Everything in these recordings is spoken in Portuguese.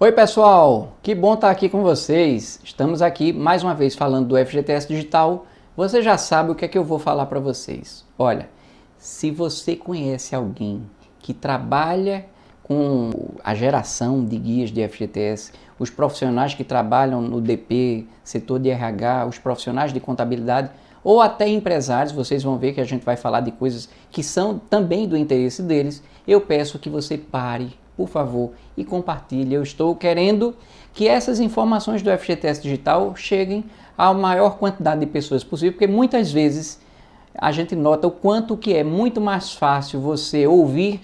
Oi pessoal, que bom estar aqui com vocês. Estamos aqui mais uma vez falando do FGTS Digital. Você já sabe o que é que eu vou falar para vocês. Olha, se você conhece alguém que trabalha com a geração de guias de FGTS, os profissionais que trabalham no DP, setor de RH, os profissionais de contabilidade ou até empresários, vocês vão ver que a gente vai falar de coisas que são também do interesse deles, eu peço que você pare, por favor, e compartilhe. Eu estou querendo que essas informações do FGTS Digital cheguem à maior quantidade de pessoas possível, porque muitas vezes a gente nota o quanto que é muito mais fácil você ouvir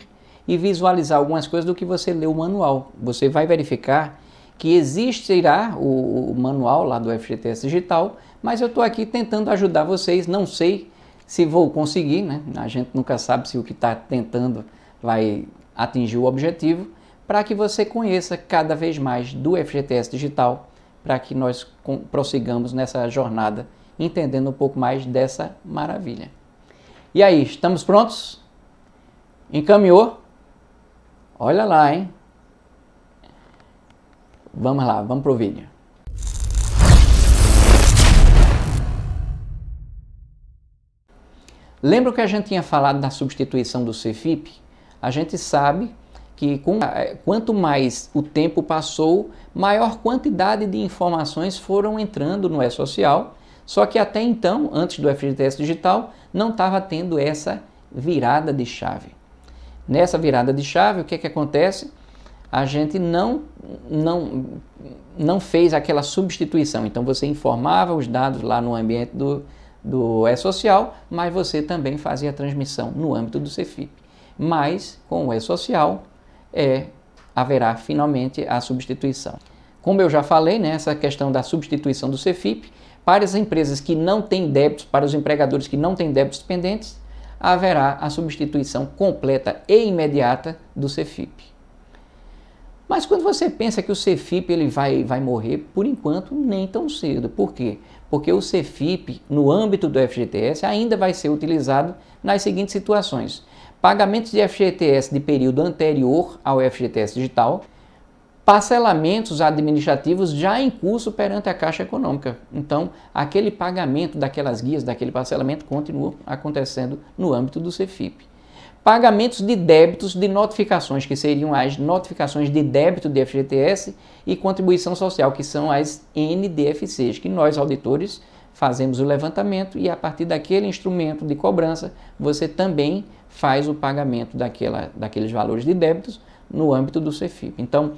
e visualizar algumas coisas do que você ler o manual. Você vai verificar que existirá o manual lá do FGTS Digital, mas eu estou aqui tentando ajudar vocês, não sei se vou conseguir, né? A gente nunca sabe se o que está tentando vai atingir o objetivo, para que você conheça cada vez mais do FGTS Digital, para que nós prossigamos nessa jornada, entendendo um pouco mais dessa maravilha. E aí, estamos prontos? Encaminhou? Olha lá, hein? Vamos lá, vamos pro vídeo. Lembra que a gente tinha falado da substituição do CFIP? A gente sabe que quanto mais o tempo passou, maior quantidade de informações foram entrando no E-Social, só que até então, antes do FGTS Digital, não estava tendo essa virada de chave. Nessa virada de chave, o que acontece? A gente não fez aquela substituição. Então você informava os dados lá no ambiente do E-Social, mas você também fazia a transmissão no âmbito do CFIP. Mas com o E-Social haverá finalmente a substituição. Como eu já falei, né, essa questão da substituição do CFIP, para as empresas que não têm débitos, para os empregadores que não têm débitos pendentes, haverá a substituição completa e imediata do CFIP. Mas quando você pensa que o CFIP ele vai morrer, por enquanto nem tão cedo. Por quê? Porque o CFIP, no âmbito do FGTS, ainda vai ser utilizado nas seguintes situações: pagamentos de FGTS de período anterior ao FGTS Digital, parcelamentos administrativos já em curso perante a Caixa Econômica. Então, aquele pagamento daquelas guias, daquele parcelamento, continua acontecendo no âmbito do CFIP. Pagamentos de débitos de notificações, que seriam as notificações de débito de FGTS e contribuição social, que são as NDFCs, que nós, auditores, fazemos o levantamento e a partir daquele instrumento de cobrança, você também faz o pagamento daqueles valores de débitos no âmbito do CFIP. Então,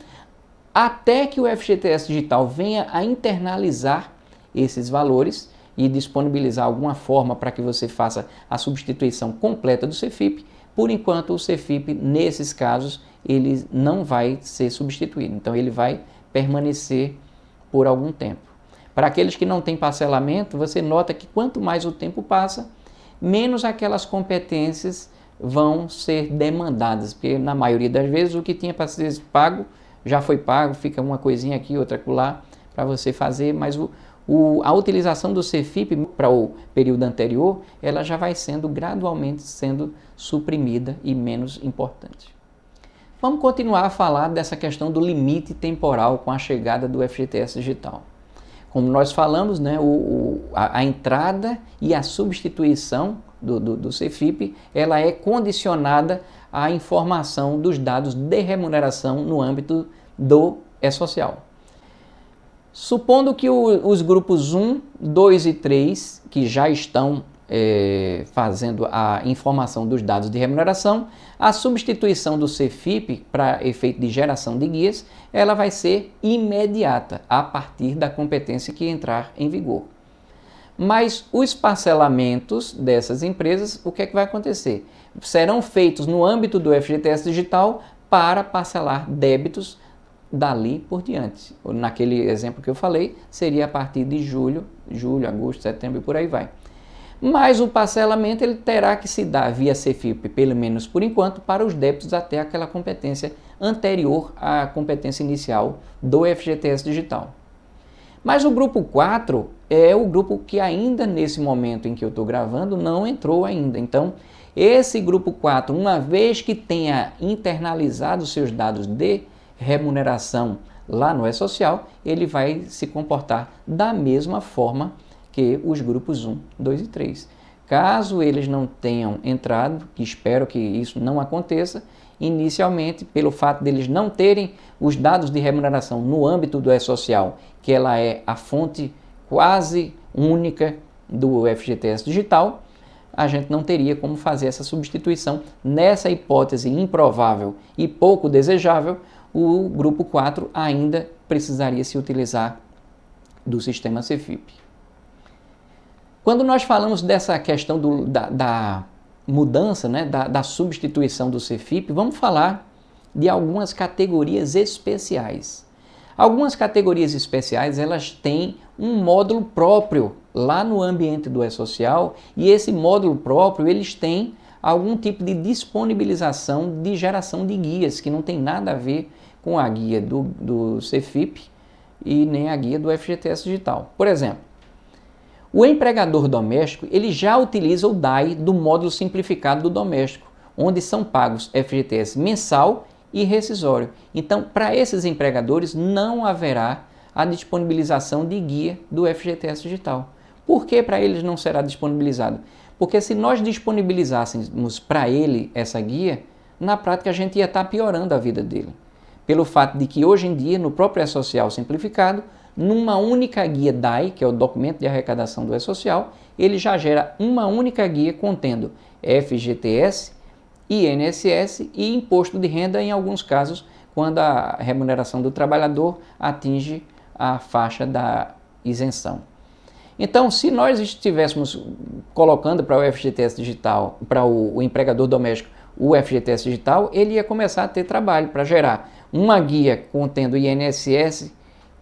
até que o FGTS Digital venha a internalizar esses valores e disponibilizar alguma forma para que você faça a substituição completa do CFIP, por enquanto o CFIP, nesses casos, ele não vai ser substituído. Então, ele vai permanecer por algum tempo. Para aqueles que não têm parcelamento, você nota que quanto mais o tempo passa, menos aquelas competências vão ser demandadas, porque na maioria das vezes o que tinha para ser pago já foi pago, fica uma coisinha aqui, outra acolá para você fazer, mas a utilização do CFIP para o período anterior, ela já vai sendo gradualmente sendo suprimida e menos importante. Vamos continuar a falar dessa questão do limite temporal com a chegada do FGTS Digital. Como nós falamos, né, a entrada e a substituição do CFIP, ela é condicionada à informação dos dados de remuneração no âmbito do E-Social. Supondo que os grupos 1, 2 e 3, que já estão fazendo a informação dos dados de remuneração, a substituição do CFIP para efeito de geração de guias, ela vai ser imediata a partir da competência que entrar em vigor. Mas os parcelamentos dessas empresas, o que é que vai acontecer? Serão feitos no âmbito do FGTS Digital para parcelar débitos dali por diante. Naquele exemplo que eu falei, seria a partir de julho, agosto, setembro e por aí vai. Mas o parcelamento ele terá que se dar via CFIP, pelo menos por enquanto, para os débitos até aquela competência anterior à competência inicial do FGTS Digital. Mas o grupo 4 é o grupo que ainda nesse momento em que eu estou gravando não entrou ainda. Então, esse grupo 4, uma vez que tenha internalizado seus dados de remuneração lá no E-Social, ele vai se comportar da mesma forma que os grupos 1, 2 e 3. Caso eles não tenham entrado, que espero que isso não aconteça, inicialmente, pelo fato deles não terem os dados de remuneração no âmbito do E-Social, que ela é a fonte quase única do FGTS Digital, a gente não teria como fazer essa substituição. Nessa hipótese improvável e pouco desejável, o grupo 4 ainda precisaria se utilizar do sistema CEFIP. Quando nós falamos dessa questão da mudança, né, da substituição do CEFIP, vamos falar de algumas categorias especiais. Algumas categorias especiais, elas têm um módulo próprio lá no ambiente do E-Social, e esse módulo próprio, eles têm algum tipo de disponibilização de geração de guias, que não tem nada a ver com a guia do CEFIP e nem a guia do FGTS Digital. Por exemplo, o empregador doméstico, ele já utiliza o DAI do módulo simplificado do doméstico, onde são pagos FGTS mensal e rescisório. Então, para esses empregadores, não haverá a disponibilização de guia do FGTS Digital. Por que para eles não será disponibilizado? Porque se nós disponibilizássemos para ele essa guia, na prática a gente ia estar piorando a vida dele. Pelo fato de que hoje em dia, no próprio E-Social simplificado, numa única guia DAI, que é o documento de arrecadação do E-Social, ele já gera uma única guia contendo FGTS, INSS e imposto de renda em alguns casos, quando a remuneração do trabalhador atinge a faixa da isenção. Então, se nós estivéssemos colocando para o FGTS Digital, para o empregador doméstico, o FGTS Digital, ele ia começar a ter trabalho para gerar uma guia contendo INSS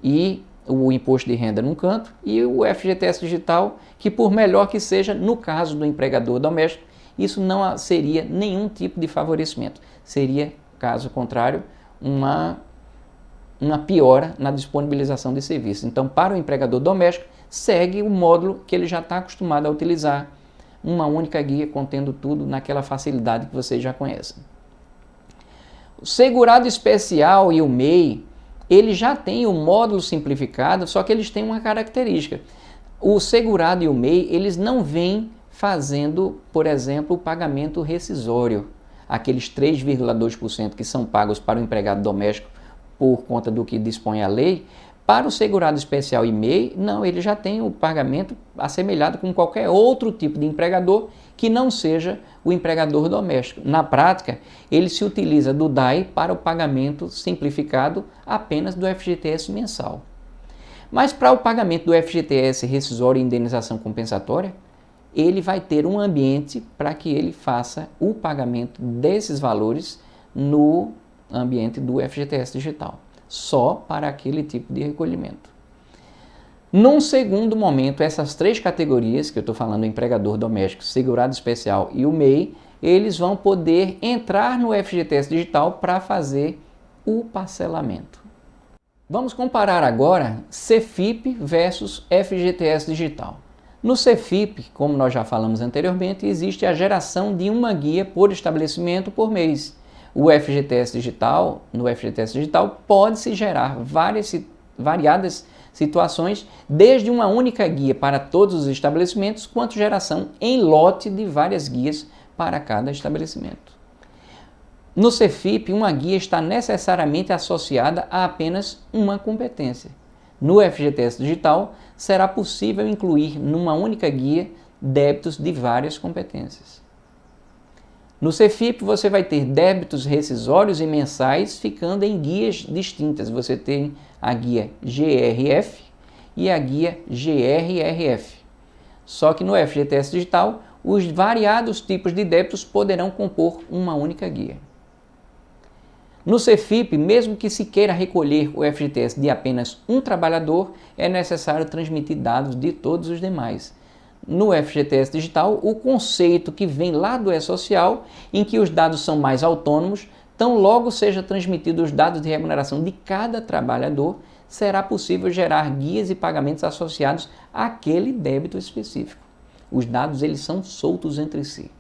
e o imposto de renda num canto, e o FGTS Digital, que por melhor que seja, no caso do empregador doméstico, isso não seria nenhum tipo de favorecimento. Seria, caso contrário, uma piora na disponibilização de serviços. Então, para o empregador doméstico, segue o módulo que ele já está acostumado a utilizar, uma única guia contendo tudo naquela facilidade que vocês já conhecem. O segurado especial e o MEI, ele já tem o módulo simplificado, só que eles têm uma característica. O segurado e o MEI, eles não vêm fazendo, por exemplo, o pagamento rescisório, aqueles 3,2% que são pagos para o empregado doméstico por conta do que dispõe a lei. Para o segurado especial e MEI, não, ele já tem o pagamento assemelhado com qualquer outro tipo de empregador que não seja o empregador doméstico. Na prática, ele se utiliza do DAI para o pagamento simplificado apenas do FGTS mensal. Mas para o pagamento do FGTS rescisório e indenização compensatória, ele vai ter um ambiente para que ele faça o pagamento desses valores no ambiente do FGTS Digital, só para aquele tipo de recolhimento. Num segundo momento, essas três categorias, que eu estou falando, o empregador doméstico, segurado especial e o MEI, eles vão poder entrar no FGTS Digital para fazer o parcelamento. Vamos comparar agora CEFIP versus FGTS Digital. No CEFIP, como nós já falamos anteriormente, existe a geração de uma guia por estabelecimento por mês. O FGTS Digital, no FGTS Digital, pode-se gerar variadas situações, desde uma única guia para todos os estabelecimentos, quanto geração em lote de várias guias para cada estabelecimento. No CEFIP, uma guia está necessariamente associada a apenas uma competência. No FGTS Digital, será possível incluir numa única guia débitos de várias competências. No CEFIP, você vai ter débitos rescisórios e mensais ficando em guias distintas. Você tem a guia GRF e a guia GRRF. Só que no FGTS Digital, os variados tipos de débitos poderão compor uma única guia. No CEFIP, mesmo que se queira recolher o FGTS de apenas um trabalhador, é necessário transmitir dados de todos os demais. No FGTS Digital, o conceito que vem lá do E-Social, em que os dados são mais autônomos, tão logo seja transmitido os dados de remuneração de cada trabalhador, será possível gerar guias e pagamentos associados àquele débito específico. Os dados eles são soltos entre si.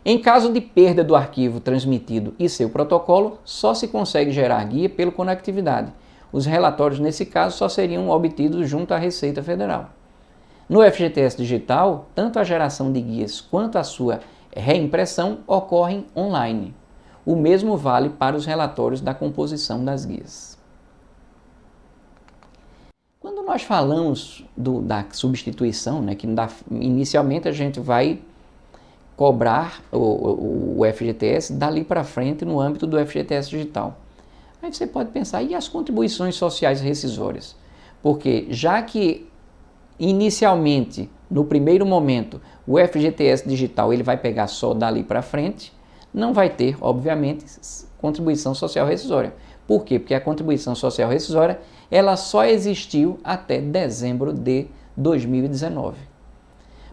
Em caso de perda do arquivo transmitido e seu protocolo, só se consegue gerar guia pela conectividade. Os relatórios, nesse caso, só seriam obtidos junto à Receita Federal. No FGTS Digital, tanto a geração de guias quanto a sua reimpressão ocorrem online. O mesmo vale para os relatórios da composição das guias. Quando nós falamos da substituição, né, que inicialmente a gente vai cobrar o FGTS dali para frente no âmbito do FGTS Digital. Aí você pode pensar, e as contribuições sociais rescisórias? Porque já que inicialmente, no primeiro momento, o FGTS Digital ele vai pegar só dali para frente, não vai ter, obviamente, contribuição social rescisória. Por quê? Porque a contribuição social rescisória ela só existiu até dezembro de 2019.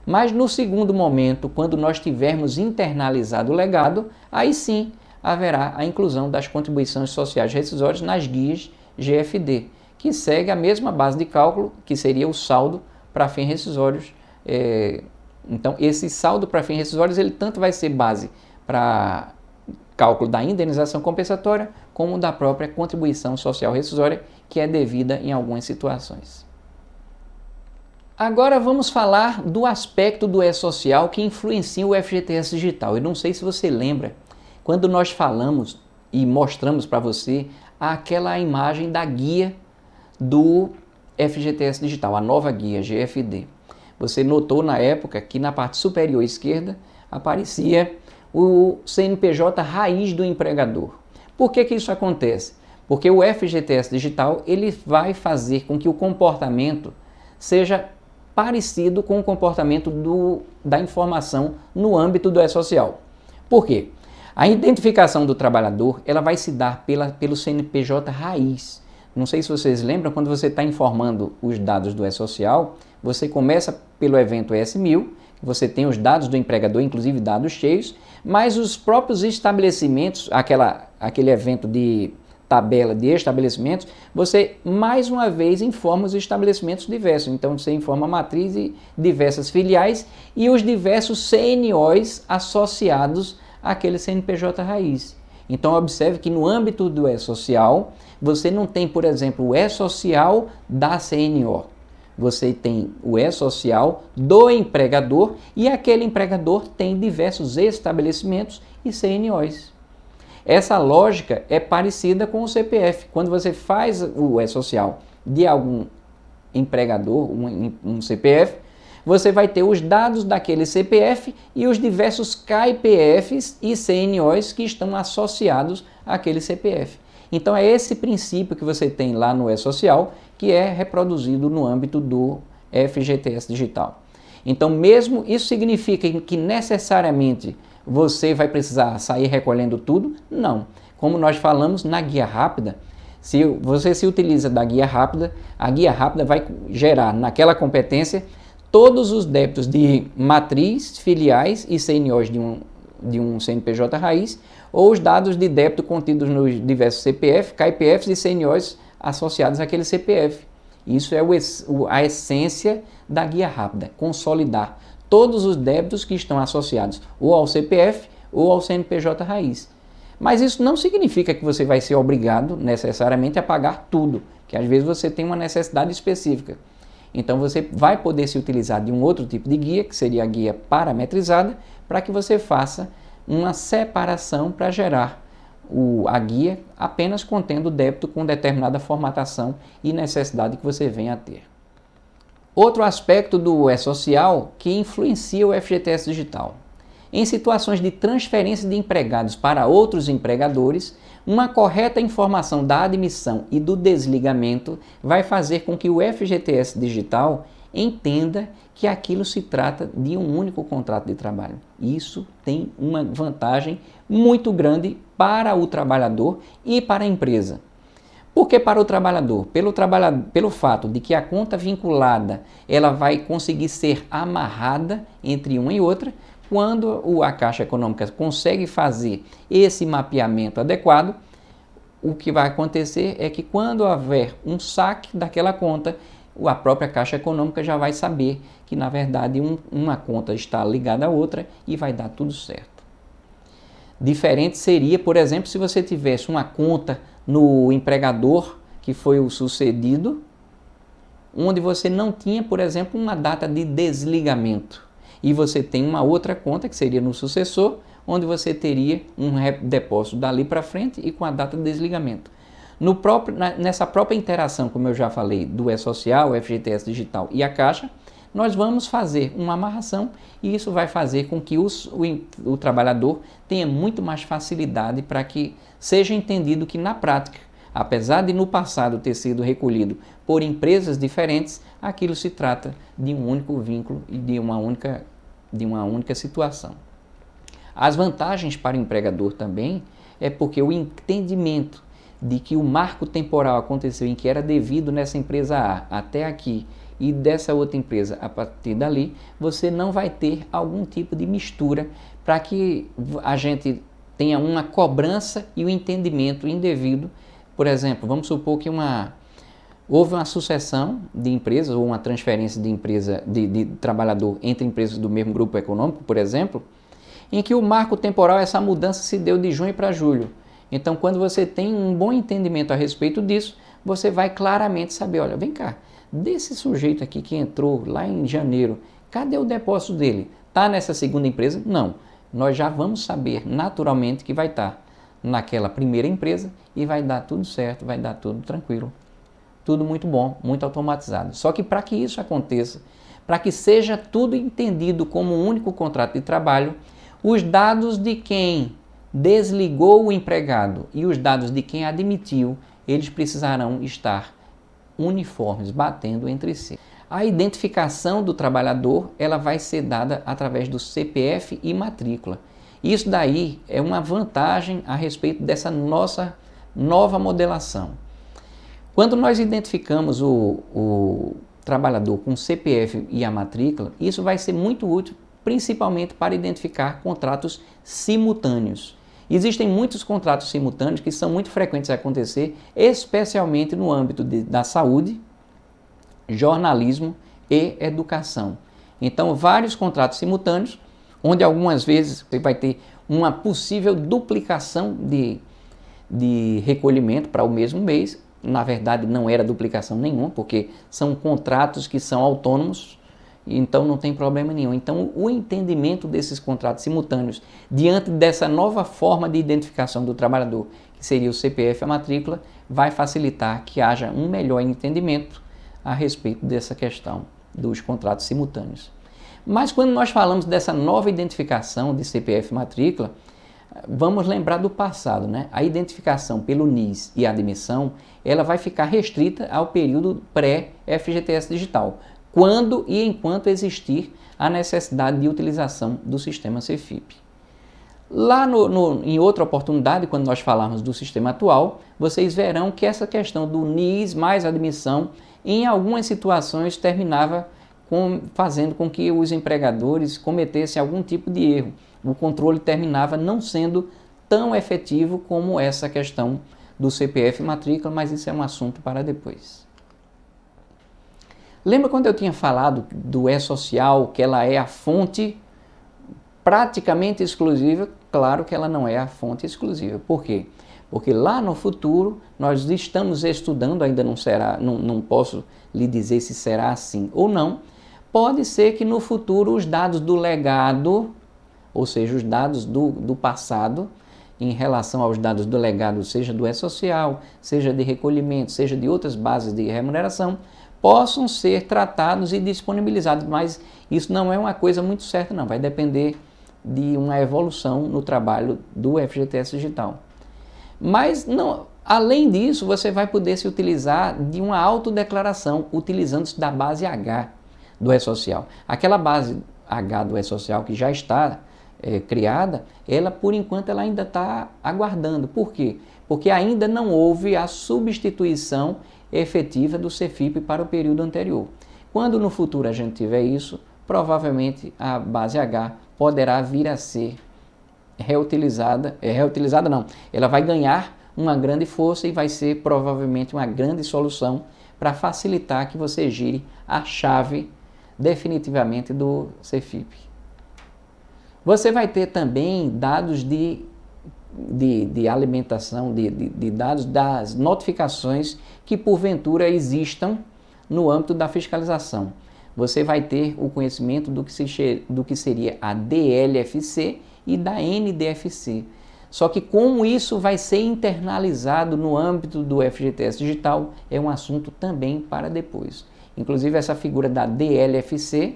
Mas no segundo momento, quando nós tivermos internalizado o legado, aí sim haverá a inclusão das contribuições sociais rescisórias nas guias GFD, que segue a mesma base de cálculo, que seria o saldo para fins rescisórios. Então, esse saldo para fins rescisórios, ele tanto vai ser base para cálculo da indenização compensatória, como da própria contribuição social rescisória, que é devida em algumas situações. Agora vamos falar do aspecto do E-Social que influencia o FGTS Digital. Eu não sei se você lembra, quando nós falamos e mostramos para você aquela imagem da guia do FGTS Digital, a nova guia GFD. Você notou na época que na parte superior esquerda aparecia o CNPJ raiz do empregador. Por que isso acontece? Porque o FGTS Digital ele vai fazer com que o comportamento seja parecido com o comportamento da informação no âmbito do E-Social. Por quê? A identificação do trabalhador ela vai se dar pelo CNPJ raiz. Não sei se vocês lembram, quando você está informando os dados do E-Social, você começa pelo evento ES1000, você tem os dados do empregador, inclusive dados cheios, mas os próprios estabelecimentos, aquele evento de tabela de estabelecimentos, você mais uma vez informa os estabelecimentos diversos. Então você informa a matriz e diversas filiais e os diversos CNOs associados àquele CNPJ raiz. Então observe que no âmbito do E-Social, você não tem, por exemplo, o E-Social da CNO. Você tem o E-Social do empregador e aquele empregador tem diversos estabelecimentos e CNOs. Essa lógica é parecida com o CPF. Quando você faz o E-Social de algum empregador, um CPF, você vai ter os dados daquele CPF e os diversos CAIPFs e CNOs que estão associados àquele CPF. Então é esse princípio que você tem lá no E-Social que é reproduzido no âmbito do FGTS Digital. Então mesmo isso significa que necessariamente você vai precisar sair recolhendo tudo? Não. Como nós falamos na guia rápida, se você se utiliza da guia rápida, a guia rápida vai gerar naquela competência todos os débitos de matriz, filiais e CNOs de um CNPJ raiz ou os dados de débito contidos nos diversos CPF, CAIPFs e CNOs associados àquele CPF. Isso é a essência da guia rápida, consolidar todos os débitos que estão associados ou ao CPF ou ao CNPJ raiz. Mas isso não significa que você vai ser obrigado necessariamente a pagar tudo, que às vezes você tem uma necessidade específica. Então você vai poder se utilizar de um outro tipo de guia, que seria a guia parametrizada, para que você faça uma separação para gerar a guia apenas contendo débito com determinada formatação e necessidade que você venha a ter. Outro aspecto do E-Social que influencia o FGTS Digital. Em situações de transferência de empregados para outros empregadores, uma correta informação da admissão e do desligamento vai fazer com que o FGTS Digital entenda que aquilo se trata de um único contrato de trabalho. Isso tem uma vantagem muito grande para o trabalhador e para a empresa. Por que para o trabalhador? Pelo fato de que a conta vinculada ela vai conseguir ser amarrada entre uma e outra. Quando a Caixa Econômica consegue fazer esse mapeamento adequado, o que vai acontecer é que quando houver um saque daquela conta, a própria Caixa Econômica já vai saber que, na verdade, uma conta está ligada à outra e vai dar tudo certo. Diferente seria, por exemplo, se você tivesse uma conta no empregador que foi o sucedido, onde você não tinha, por exemplo, uma data de desligamento. E você tem uma outra conta, que seria no sucessor, onde você teria um depósito dali para frente e com a data de desligamento. Nessa própria interação, como eu já falei, do E-Social, o FGTS Digital e a Caixa, nós vamos fazer uma amarração e isso vai fazer com que o trabalhador tenha muito mais facilidade para que seja entendido que na prática, apesar de no passado ter sido recolhido por empresas diferentes, aquilo se trata de um único vínculo e de uma única situação. As vantagens para o empregador também é porque o entendimento de que o marco temporal aconteceu em que era devido nessa empresa A até aqui e dessa outra empresa a partir dali, você não vai ter algum tipo de mistura para que a gente tenha uma cobrança e o entendimento indevido. Por exemplo, vamos supor que houve uma sucessão de empresas ou uma transferência de empresa de trabalhador entre empresas do mesmo grupo econômico, por exemplo, em que o marco temporal, essa mudança se deu de junho para julho. Então, quando você tem um bom entendimento a respeito disso, você vai claramente saber, olha, vem cá, desse sujeito aqui que entrou lá em janeiro, cadê o depósito dele? Está nessa segunda empresa? Não. Nós já vamos saber naturalmente que vai estar naquela primeira empresa e vai dar tudo certo, vai dar tudo tranquilo. Tudo muito bom, muito automatizado. Só que para que isso aconteça, para que seja tudo entendido como um único contrato de trabalho, os dados de quem desligou o empregado e os dados de quem admitiu, eles precisarão estar uniformes, batendo entre si. A identificação do trabalhador, ela vai ser dada através do CPF e matrícula. Isso daí é uma vantagem a respeito dessa nossa nova modelação. Quando nós identificamos o trabalhador com o CPF e a matrícula, isso vai ser muito útil, principalmente para identificar contratos simultâneos. Existem muitos contratos simultâneos que são muito frequentes a acontecer, especialmente no âmbito da saúde, jornalismo e educação. Então, vários contratos simultâneos, onde algumas vezes você vai ter uma possível duplicação de recolhimento para o mesmo mês. Na verdade, não era duplicação nenhuma, porque são contratos que são autônomos, então não tem problema nenhum. Então, o entendimento desses contratos simultâneos, diante dessa nova forma de identificação do trabalhador, que seria o CPF e a matrícula, vai facilitar que haja um melhor entendimento a respeito dessa questão dos contratos simultâneos. Mas quando nós falamos dessa nova identificação de CPF e matrícula, vamos lembrar do passado, né? A identificação pelo NIS e a admissão, ela vai ficar restrita ao período pré-FGTS Digital, quando e enquanto existir a necessidade de utilização do sistema CFIP. Lá em outra oportunidade, quando nós falarmos do sistema atual, vocês verão que essa questão do NIS mais admissão, em algumas situações, terminava fazendo com que os empregadores cometessem algum tipo de erro. O controle terminava não sendo tão efetivo como essa questão do CPF e matrícula, mas isso é um assunto para depois. Lembra quando eu tinha falado do E-Social, que ela é a fonte praticamente exclusiva? Claro que ela não é a fonte exclusiva. Por quê? Porque lá no futuro nós estamos estudando, ainda não posso lhe dizer se será assim ou não. Pode ser que no futuro os dados do legado, ou seja, os dados do passado, em relação aos dados do legado, seja do E-Social, seja de recolhimento, seja de outras bases de remuneração, possam ser tratados e disponibilizados, mas isso não é uma coisa muito certa, não. Vai depender de uma evolução no trabalho do FGTS Digital. Mas, não, além disso, você vai poder se utilizar de uma autodeclaração, utilizando-se da base H do E-Social. Aquela base H do E-Social que já está criada, ela, por enquanto, ela ainda está aguardando. Por quê? Porque ainda não houve a substituição efetiva do CFIP para o período anterior. Quando no futuro a gente tiver isso, provavelmente a base H poderá vir a ser reutilizada, não, ela vai ganhar uma grande força e vai ser provavelmente uma grande solução para facilitar que você gire a chave definitivamente do CFIP. Você vai ter também dados de de alimentação de dados das notificações que porventura existam no âmbito da fiscalização. Você vai ter o conhecimento do que seria a DLFC e da NDFC. Só que como isso vai ser internalizado no âmbito do FGTS Digital é um assunto também para depois. Inclusive essa figura da DLFC,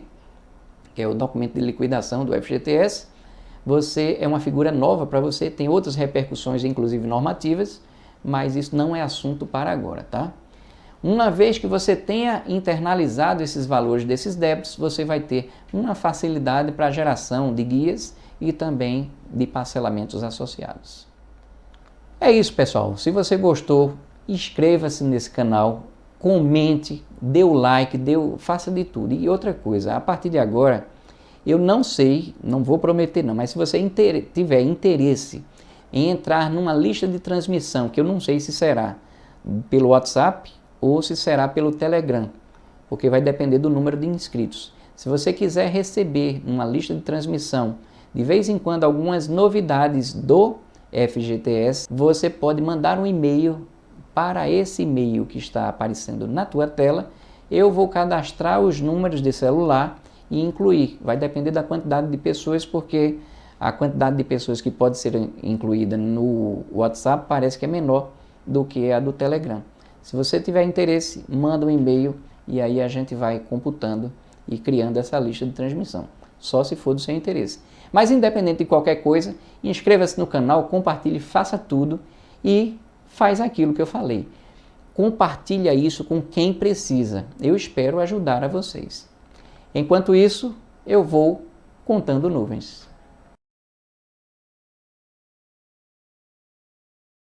que é o documento de liquidação do FGTS, é uma figura nova para você, tem outras repercussões, inclusive normativas, mas isso não é assunto para agora, tá? Uma vez que você tenha internalizado esses valores desses débitos, você vai ter uma facilidade para a geração de guias e também de parcelamentos associados. É isso, pessoal. Se você gostou, inscreva-se nesse canal, comente, dê o like, faça de tudo. E outra coisa, a partir de agora, eu não sei, não vou prometer não, mas se você tiver interesse em entrar numa lista de transmissão, que eu não sei se será pelo WhatsApp ou se será pelo Telegram, porque vai depender do número de inscritos. Se você quiser receber numa lista de transmissão, de vez em quando, algumas novidades do FGTS, você pode mandar um e-mail para esse e-mail que está aparecendo na tua tela. Eu vou cadastrar os números de celular e incluir. Vai depender da quantidade de pessoas, porque a quantidade de pessoas que pode ser incluída no WhatsApp parece que é menor do que a do Telegram. Se você tiver interesse, manda um e-mail e aí a gente vai computando e criando essa lista de transmissão, só se for do seu interesse. Mas independente de qualquer coisa, inscreva-se no canal, compartilhe, faça tudo e faz aquilo que eu falei. Compartilha isso com quem precisa. Eu espero ajudar a vocês. Enquanto isso, eu vou contando nuvens.